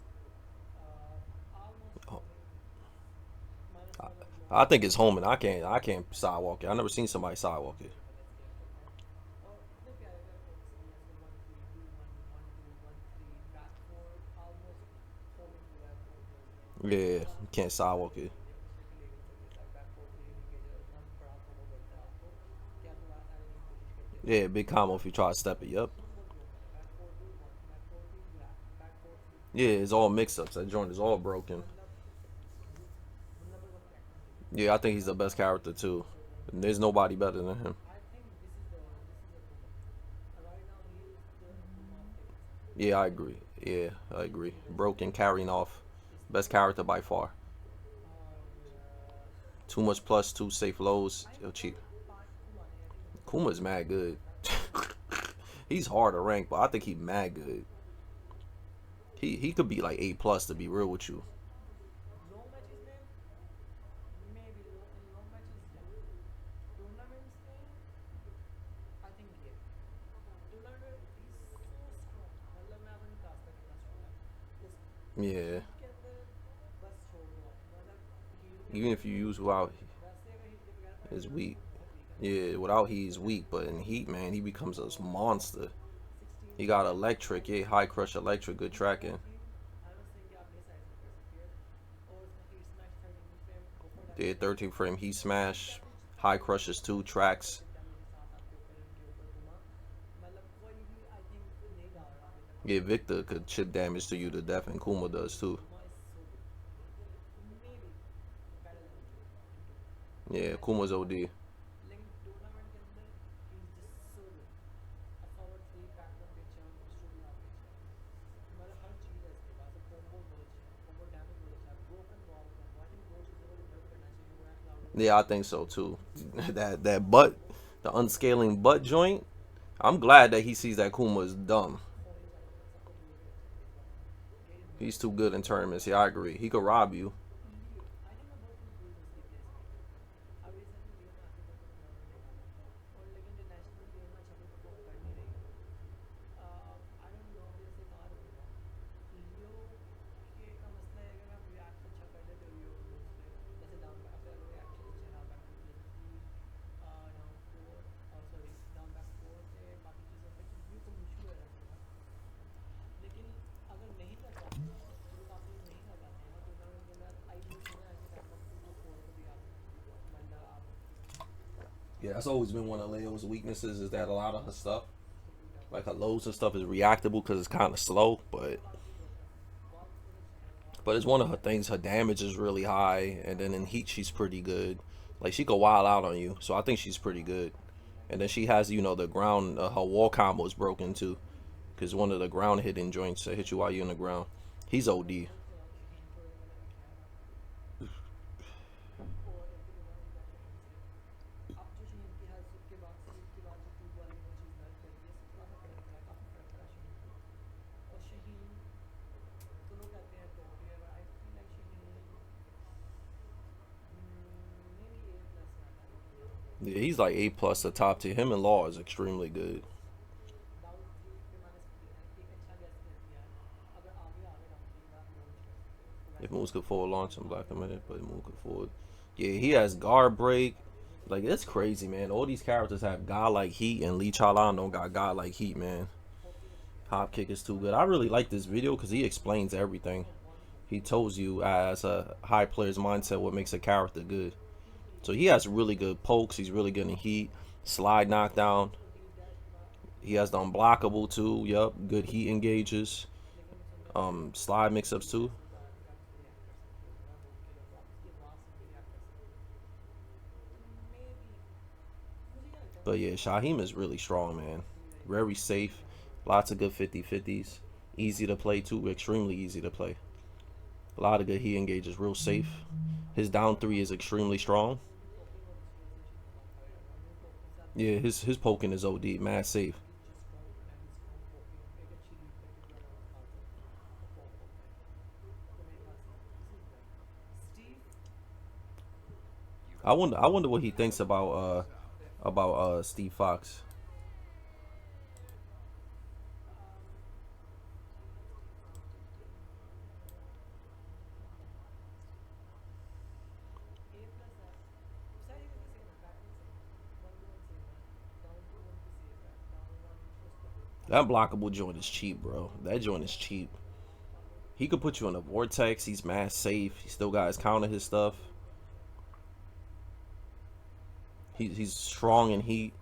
almost Oh, homing minus I, 1 अभी I long think it's homing. I can't sidewalk it. I never seen somebody sidewalk it. करते हैं scale करते हैं और इतने प्यारे प्यारे फोकस किए हैं इसमें 1-3 2-1 1-2 1-3 बैक 4 ऑलमोस्ट होमिंग हुआ है 4 प्लेयर्स में Yeah, थोड़ा you can't sidewalk use it. होती है स्पेशली लेविंग्स के साथ बैक 4 3 इंगेजर इतना बड़ा कॉम्बो करता है आपको कि आप दोबारा आने की कोशिश करते हो Yeah, big combo if you try to step it. Yep. इसमें बहुत ब्रोकन है back 4 2 1 back 4 3 back 4 3 Yeah, it's all mix ups. That joint is all broken. मतलब नंबर 1 कैरेक्टर मुझे लगता Yeah, I think he's the best character too. There's nobody better than him. I think this is the Kuma. Right now he is the Kuma of Tekken series. Yeah, I agree. Yeah, I agree. Broken, carrying off. Is the Best character by far. और Too much plus, two safe lows. I Yo, cheap. think Kuma ने I think Kuma's mad good. Kuma He's hard to rank, but I think he mad good. He could be like A plus to be real with you. long matches में maybe in long matches yeah. Tournaments में I think ये tournament he's so strong मतलब मैं आपको नहीं बता सकता कितना strong है उस Yeah. heat के अंदर बस छोड़ दो आप मतलब heat के Even अंदर if you use without वैसे अगर heat के बगैर is फाइट weak. करोगे तो बहुत weak है Yeah, without he's weak, but in heat, man, he becomes a monster. 16 He got electric, yeah, high crush electric, good tracking. 13 I was thinking आप ये साइज में कर सकते हो और उसमें हीट स्मैश 13 फ्रेम बहुत Yeah, डैमेज देता 13 frame heat smash, है damage high crushes too, tracks. Electric damage के साथ आपके ऊपर इनके ऊपर घुमा मतलब कोई भी आई थिंक नहीं डाल रहा अभी तक Yeah, Victor could chip damage to you to death, and Kuma does too. Kuma is so good maybe better than into Yeah, matches Kuma's OD. लेकिन टूर्नामेंट के अंदर he is just so good forward 3 back 1 बेचा story आप बेचा मतलब हर चीज़ है इसके पास combo बहुत अच्छे हैं कॉम्बो डैमेज बहुत अच्छा है broken wall combo I think दो चीज़ों को डेवलप करना चाहिए वो है Claudio Yeah, I think so too. That butt, the unscaling butt joint. I'm glad that he sees that Kuma is dumb. He's too good in tournaments. Yeah, I agree. He could rob you. Yeah, that's always been one of Leo's weaknesses is that a lot of her stuff, like her lows and stuff, is reactable because it's kind of slow. But it's one of her things. Her damage is really high, and then in heat she's pretty good. Like she could wild out on you, so I think she's pretty good. And then she has, you know, the ground. Her wall combo is broken too, because one of the ground hitting joints that hit you while you're in the ground. He's OD. Yeah, he's like A plus the top tier. Him and Law is extremely good. If moves could forward launch and block a minute, but move could forward. Yeah, he has guard break. Like it's crazy, man. All these characters have god like heat, and Lee Chalan don't got god like heat, man. Hop kick is too good. I really like this video because he explains everything. He tells you as a high player's mindset what makes a character good. So he has really good pokes. He's really good in heat, slide knockdown. He has the unblockable too. Yup, good heat engages. Slide mix-ups too. But yeah, Shaheen is really strong, man. Very safe. Lots of good 50-50s. Easy to play too. Extremely easy to play. A lot of good heat engages. Real safe. His down three is extremely strong. Yeah, his poking is OD. Mad safe. I wonder what he thinks about Steve Fox. That blockable joint is cheap, bro. That joint is cheap. He could put you in a vortex. He's mad safe. He still got his counter his stuff. He's strong in heat.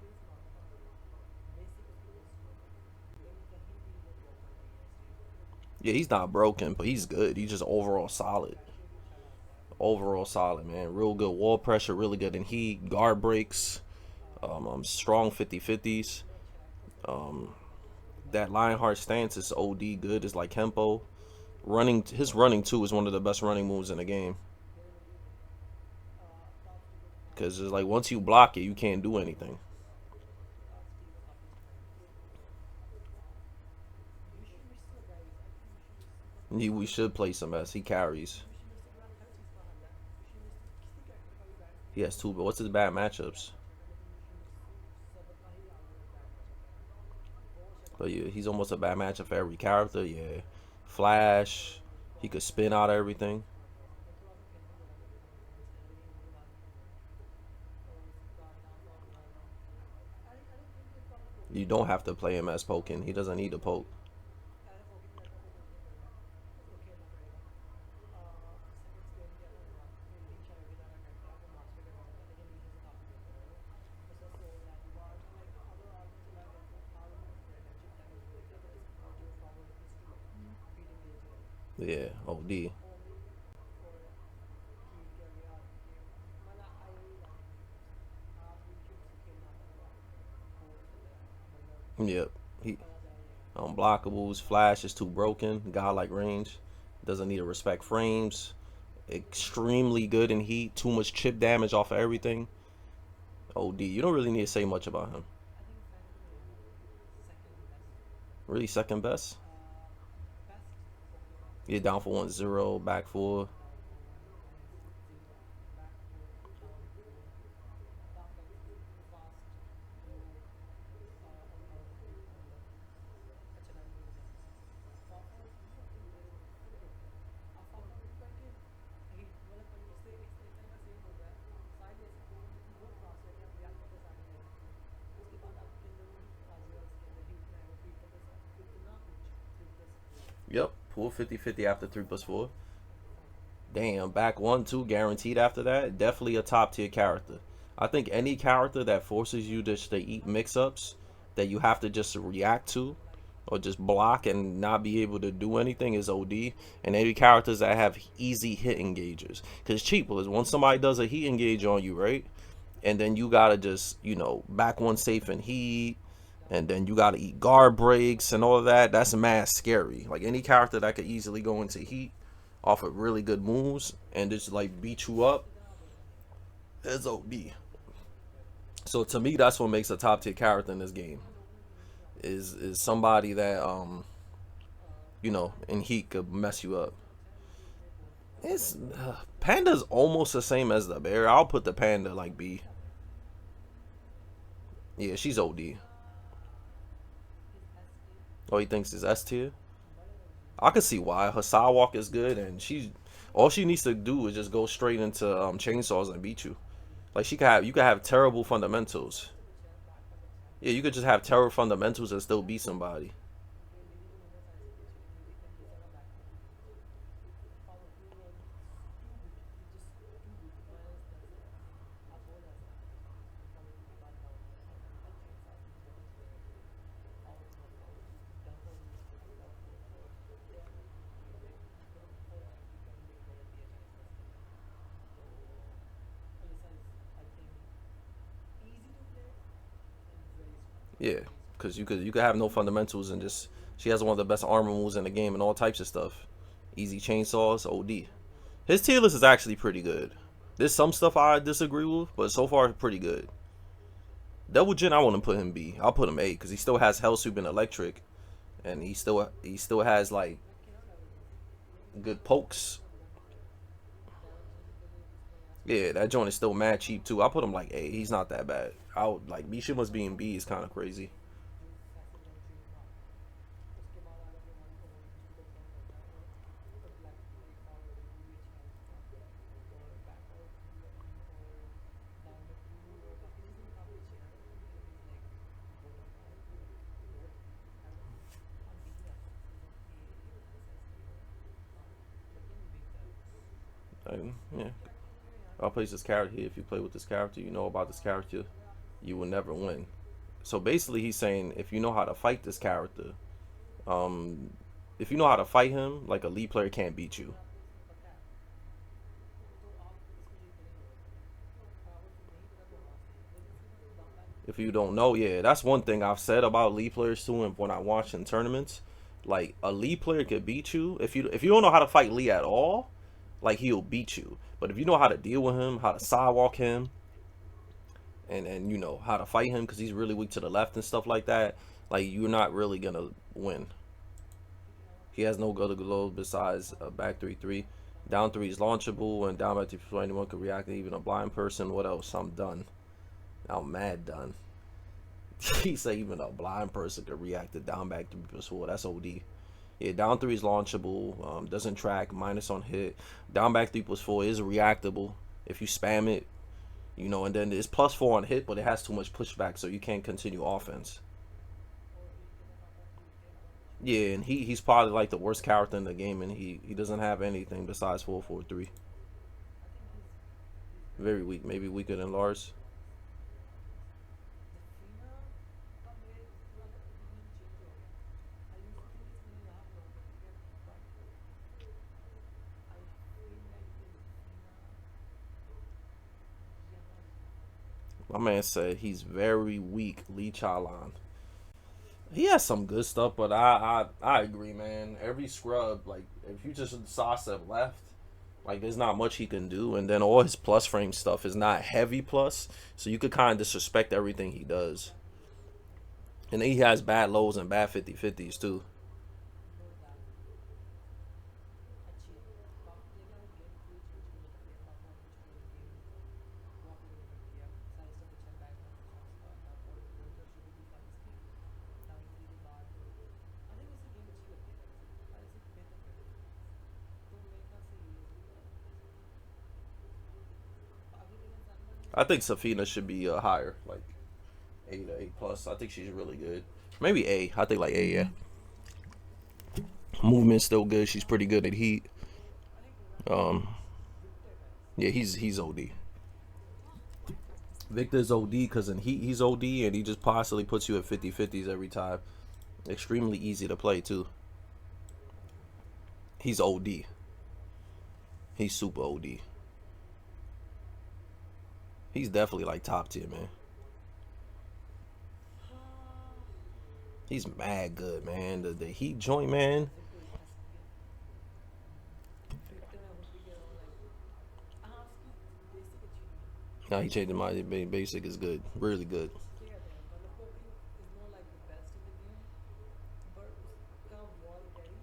Yeah, he's not broken, but he's good. He's just overall solid. Overall solid, man. Real good wall pressure, really good in heat. Guard breaks. Strong 50-50s. That Lionheart stance is OD good. It's like Kempo. His running too is one of the best running moves in the game. Because it's like once you block it, you can't do anything. We should play some S. He carries. He has two, but what's his bad matchups? But yeah, he's almost a bad matchup for every character. Yeah. Flash. He could spin out everything. You don't have to play him as poking. He doesn't need to poke. Yeah, OD. Yep. He unblockables. Flash is too broken. Godlike range. Doesn't need to respect frames. Extremely good in heat. Too much chip damage off of everything. OD. You don't really need to say much about him. Really second best. best Pokemon. Yeah, down for 1-0, back four. Down for 1.60, back 4, down by 3, fast, low, मतलब अच्छा time हो गया form T20 फिर देखते हैं अब form T20 ही मतलब इससे एक तरह का सेम हो गया साइड ले सकते हो लेकिन बहुत फास्ट है कि आप रिएक्ट करके साइड ले सकते हो उसके बाद आपके अंदर वो काजुया उसके अंदर हीट में आएगा हीट करके कितना कुछ 3+4 Yep, pull 50-50 after 3+4. Fighting Damn, back 1-2 guaranteed after that. Definitely a top tier character. I think any character that forces you to eat mix ups that you have to just react to or just block and not be able to do anything is OD. And any characters that have easy hit engages. Because cheap was once somebody does a heat engage on you, right? And then you gotta just, back one safe and heat. And then you gotta eat guard breaks and all of that. That's mad scary. Like any character that could easily go into heat off of really good moves and just like beat you up कितना बोलना नहीं है is OD. So to me, that's what makes a top tier character in this game. कितना लोगों ने गिनती का बोला Is somebody that in पहला heat could mess you up. अच्छा है मुझे ये बहुत It's Panda's almost the same as the bear. I'll put the panda like B. क्या है Yeah, she's OD. इस S T Oh, he thinks it's S tier. बड़े हो गए I can see why. Her sidewalk is good, and all she needs to do is just go straight into chainsaws and beat you. Like you could have terrible fundamentals. तो कुछ है back का कुछ है Yeah, you could just have terrible fundamentals and still beat somebody. क्योंकि Lily को मैंने size से पूछी लिली कैन यूज का बैक में पावरफुल और too good just too good मैं दैट्स आप बोल ऐसा पावरफुल की बात डाउन है और मेंटल चेंज साथ में बहुत अच्छे हैं पावरफुल और डंपर यूज करके पावरफुल और they are like for every can be better दिया चांस करते हैं तो Alisa is I think easy to play and very strong Yeah, very strong because you could have no fundamentals and just she has one of the best armor moves in the game and all types of stuff. Easy chainsaws, OD. His tier list is actually pretty good. There's some stuff I disagree with, but so far pretty good. Double Gen, I wouldn't put him B. I'll put him A because he still has Hell Soup and Electric, and he still has like मैं खेला double जन लेकिन good pokes. मैं बुरा खेला double जन के लिए इसमें यार Yeah, that joint is still mad cheap too. I put him like A. He's not that bad. I would like Mishima's being B is kind of crazy. जो पैसिव एंट्री में मारता है उसके बाद अगर वो वन को वन कुछ भी परफॉर्म करता है और ब्लैक एक और वो भी अच्छा है उसका और बैक और वन और डाउन में टू और बाकी चीज़ें भी काफ़ी अच्छी हैं लेकिन इज लाइक बॉटम बहुत हैवन हम बीच में आता है सीजन ये ऐसा इसलिए लेकिन बिकता है Yeah, कैटेगरी में यहाँ I'll place this character here. If you play with this character, you know about this character, you will never win. So basically, he's saying if you know how to fight this character, um, if you know how to fight him, like a lead player can't beat you. अगर आपको इसमें पता है तो आप इसमें जीत नहीं होगा और अगर फिर नहीं पता तो हाँ सही है लेकिन इसके बाद दाम back If you don't know, yeah, that's one thing I've said about lead players too. And when I watch in tournaments, like a lead player could beat you if you don't know how to fight Lee at all. Like he'll beat you, but if you know how to deal with him, how to sidewalk him, and you know how to fight him because he's really weak to the left and stuff like that, like you're not really gonna win. He has no good glow besides a back 3-3. Down 3 is launchable, and down back 3 before anyone could react, even a blind person. What else? I'm done. I'm mad done. He said even a blind person could react to down back 3 before. That's OD. Yeah, down 3 is launchable. Doesn't track. Minus on hit. Down back 3+4 is reactable if you spam it. And then it's +4 on hit, but it has too much pushback, so you can't continue offense. और heat के साथ आता है heat के अलावा कुछ भी Yeah, and he's probably like the worst character in the game, and he doesn't have anything besides 4-4-3. I think he is Very weak, maybe weaker than Lars. जफीना का मेरे थोड़ा सा ओपिनियन चेंज हो गया आई यूज्ड टू थिंक इसमें यहाँ belong करती है बट आई फील लाइक कि जफीना यहाँ बिलोंग करती My man said he's very weak, Lee Chalan. He has some good stuff, but I agree, man. Every scrub, like if you just sidestep left, like there's not much he can do, and then all his plus frame stuff is not heavy plus, so you could kind of disrespect everything he does. And he has bad lows and bad 50-50s too. अच्छी है लेकिन हमें game कुछ कुछ भी नहीं करती है पापा कुछ कोई गेम बहुत ही नहीं करती है साइज तो अच्छा बैक ना कुछ उसका ना और वो तो शुरू की फाइज की डाउन 3 के बाद आई थिंक इसे गेम अच्छी लगती है आई इसे बेहतर कर रही है तो मेरे ख्याल से ये आगे देखना जानना नहीं I think चाहता Zafina should be higher, like A to A plus. I think she's really good. Maybe A. I think like A. Yeah. Movement's still good. She's pretty good at heat. I think ना Um, Victor है yeah, he's OD. Victor's OD because in heat he's OD and he just constantly puts you at 50-50s every time. Extremely easy to play too. He's OD. He's super OD. He's definitely like top tier, man. He's mad good, man. The heat joint, man. ऐसे कोई ऐसे Victor मैं खुद भी कह रहा हूँ like हाँ उसकी बेसिक अच्छी नहीं है Now he changed my basic is good, really good. क्या कहते हैं मतलब कोई भी is not like the best in the game but उसका वॉल कैरी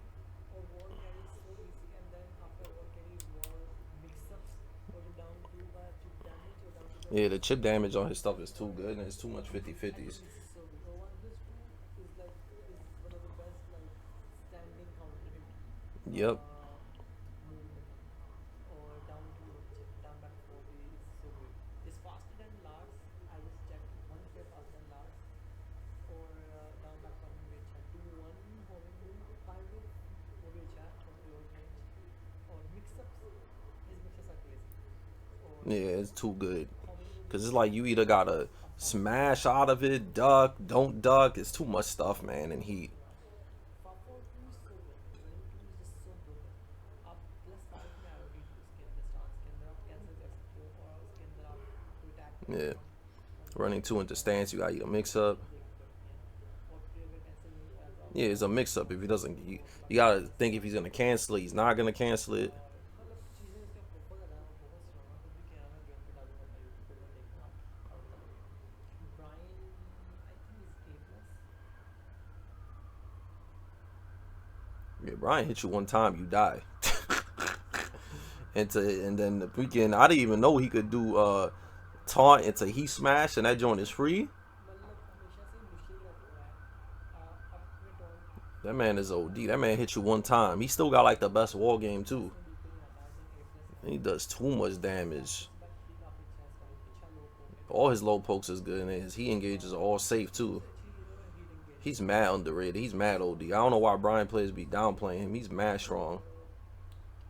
और wall carry is so easy and then after wall carry wall mixups और जो डाउन टू का चिप डैमेज और डाउन टू का Yeah, the mixup chip damage on his stuff is too good and it's too much I 50-50s. Think this is so good और one this two is like is one of the best like standing counter hit Yep. movement or down to chip down back 4 is so good. It's faster than Lars. I just checked one fair faster than Lars. Or down back from which है 2-1 homing move kind of वो भी अच्छा है from close range. Or mix-ups. His mix-ups are crazy. Or Yeah, it's too good. homing move Cause भी it's like you either gotta smash out of it, duck, don't duck. It's too much stuff, man, and heat. Far 2 is so good. Zone 2 is just so broken. आप plus 5 में आओगे उसके अंदर stance के अंदर आप cancel कर सकते हो और उसके अंदर आप कोई अटैक कर Yeah. सकते हो Running two into stance, you got your mix up. देखनी पड़ती हैं और फिर अगर कैंसिल नहीं हुआ तो Yeah, आप it's a mix up. If he doesn't, you gotta think if he's gonna cancel it. He's not gonna cancel it. और मतलब चीज़ें उसके बहुत ज़्यादा बहुत स्ट्रॉन्ग है खुद भी कह रहा मैं गेम पे डालूंगा अपना यूट्यूब पे देखना आप और मजा लगेगा Bryan I think is A plus Yeah, Bryan hit you one time, you die. And then the weekend, I didn't even know he could do taunt into heat smash, and that joint is free. मतलब हमेशा से मुश्किल रहता है अपने tone That man is OD. That man hit you one time. He still got like the best wall game too. उसमें बिल्कुल नहीं आता आई थिंक ए प्लस है He does too much damage. Bounce back भी काफ़ी अच्छा है इसका भी अच्छा लो पोक है All his low pokes is good, and his he engages are all safe too. सबसे अच्छी हीरो है heat engage He's mad underrated. He's mad OD. I don't know why Bryan players be downplaying him. He's mad strong.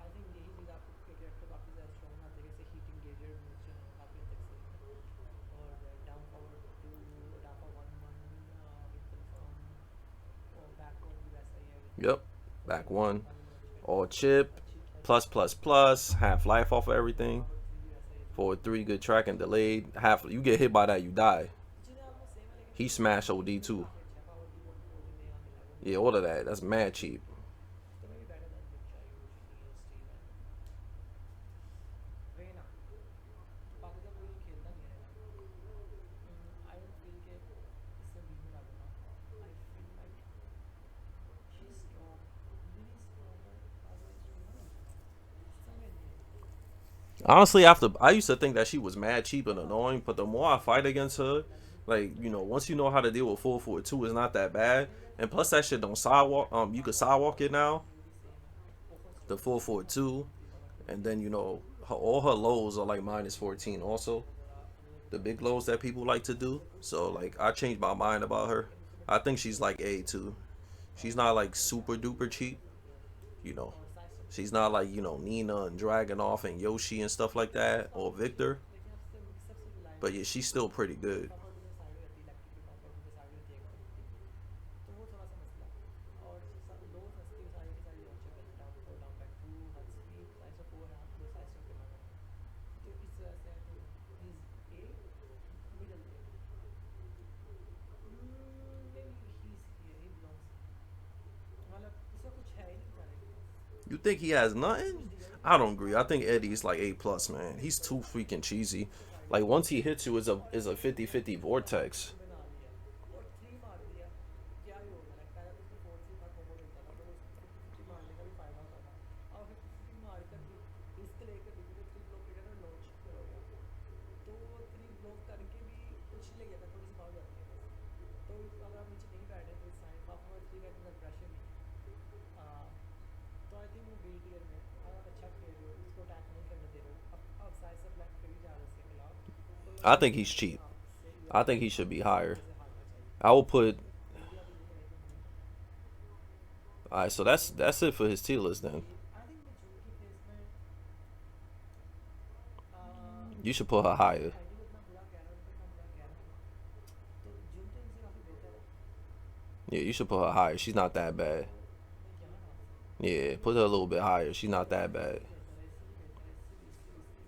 I think यही चीज़ आपको character काफ़ी ज़्यादा strong बनाती है जैसे हीट एंगेजर मूव्स जो हैं काफ़ी हद तक सही हैं और down forward two down four 1-1 with confirm और बैक वन भी वैसा ही है विद Yep, back one. वाली नॉच पे All chip, अच्छी plus, half life off of everything. Forward three भी वैसा ही है Forward three, good track and delayed. Half you get hit by that, you die. चीज़ें ऑलमोस्ट सेम है लेकिन He smash OD too. काफ़ी अच्छा है पावर 2-1-4 जो नया मिला है वो भी Yeah, all of that. That's mad cheap. तो maybe better than with Xiaoyu Shaheen Steve and Reina बाकी का कोई खेलता नहीं है रेना आई डोंट फील के इससे बीच में डालूंगा आई feel like she is strong really strong Kaza is strong समझ नहीं Honestly, after I used to think that she was mad cheap and annoying, but the more I fight against her, like once you know how to deal with 4-4-2, it's not that bad. And plus, that shit don't sidewalk. You could sidewalk it now. भी same है बहुत The strong 4-4-2, है and then all her lows are like -14. Also, the big lows that people like to do. So like I changed my mind about her. I think she's like A too. She's not like super duper cheap. You know, और size तो she's not like Nina and Dragunov and Yoshi and stuff like that or Victor. लेकिन अब से mix up से भी line But yeah, she's still pretty good. Top out में side रहती है इलेक्ट्रिक की टॉप आउट में साइड रहती है एकदम तो वो थोड़ा सा मसला है और लो सस्ती सारी की सारी लॉन्च है down four down back two one speed size of 4 half दो साइज ऑफ करना तो इस वजह से I think is A middle A maybe he is here he belongs मतलब इसका कुछ है ही नहीं जाने के पास You think he has nothing? I don't agree. I think Eddy is like A plus, man. He's too freaking cheesy. Like once he hits you, is a 50-50 vortex. बना लिया और 3 मार दिया रिस्क लेकर भी क्योंकि 3 ब्लॉक किया ना लॉन्च हो गया तो 3 ब्लॉक करके भी कुछ नहीं किया था थोड़ी सी मार जाती है बस तो अगर आप नीचे नहीं बैठे तो साइन हाफ ओवर 3 का इतना प्रेशर नहीं है तो आई थिंक वो बी टीयर में अगर आप अच्छा खेल रहे हो इसको अटैक नहीं करने दे रहे हो अब साइड से ब्लैक करी जा रहे इसके खिलाफ तो I I think he's think cheap. हाँ सही I है think he should be higher. से हारना चाहिए I will put. मीडिया भी यही है कि नहीं All right, so that's it for his tier list then. I think मैं जून की placement You should put her higher. ID को इतना बुरा कह रहा हूँ इतना बुरा कह रहा हूँ तो जून तो इनसे काफ़ी बेहतर है Yeah, you should put her higher. She's not that तो bad. मैं यहाँ डाल सकता हूँ Yeah, put her a little bit higher. She's not that इससे bad. भी बेहतर है इससे भी बेहतर है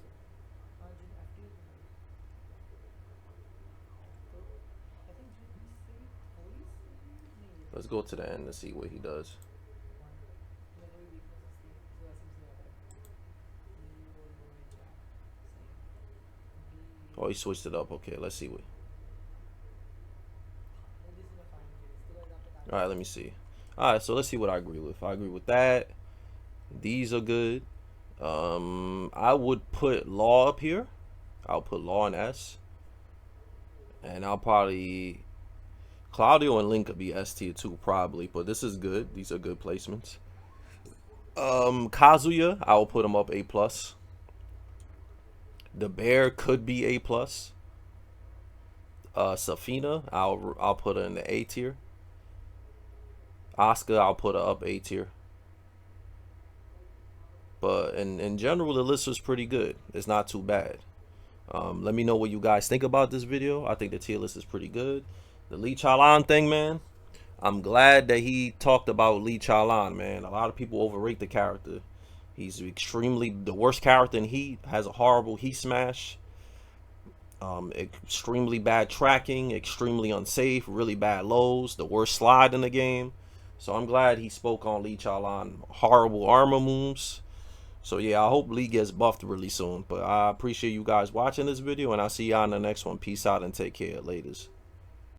इससे भी इससे भी इससे भी बेहतर है हाँ जून एफ टी तो आई थिंक जून इससे भी थोड़ी सी नहीं ये Let's go to the end and see what he does. One मेरे को भी वीकनेस इसकी इस वजह से मुझे आता है ये वो जैक सही है Oh, he be switched it up. Okay, let's see what. This is my final place तो गाइस आप बता All right, let me see. All right, so let's see what I agree with. I agree with that. These are good. I would put Law up here. I'll put Law in S, and I'll probably Claudio and Link could be S tier too, probably. But this is good. These are good placements. Kazuya, I will put him up A plus. The Bear could be A plus. Zafina, I'll put her in the A tier. Asuka, I'll put her up A tier. But in general, the list was pretty good. It's not too bad. Let me know what you guys think about this video. I think the tier list is pretty good. The Lee Chalan thing, man. I'm glad that he talked about Lee Chalan, man. A lot of people overrate the character. He's extremely the worst character in Heat. Has a horrible Heat smash. Extremely bad tracking. Extremely unsafe. Really bad lows. The worst slide in the game. So I'm glad he spoke on Lee Chalan. Horrible armor moves. So yeah, I hope Lee gets buffed really soon. But I appreciate you guys watching this video, and I'll see y'all in the next one. Peace out and take care. Laters.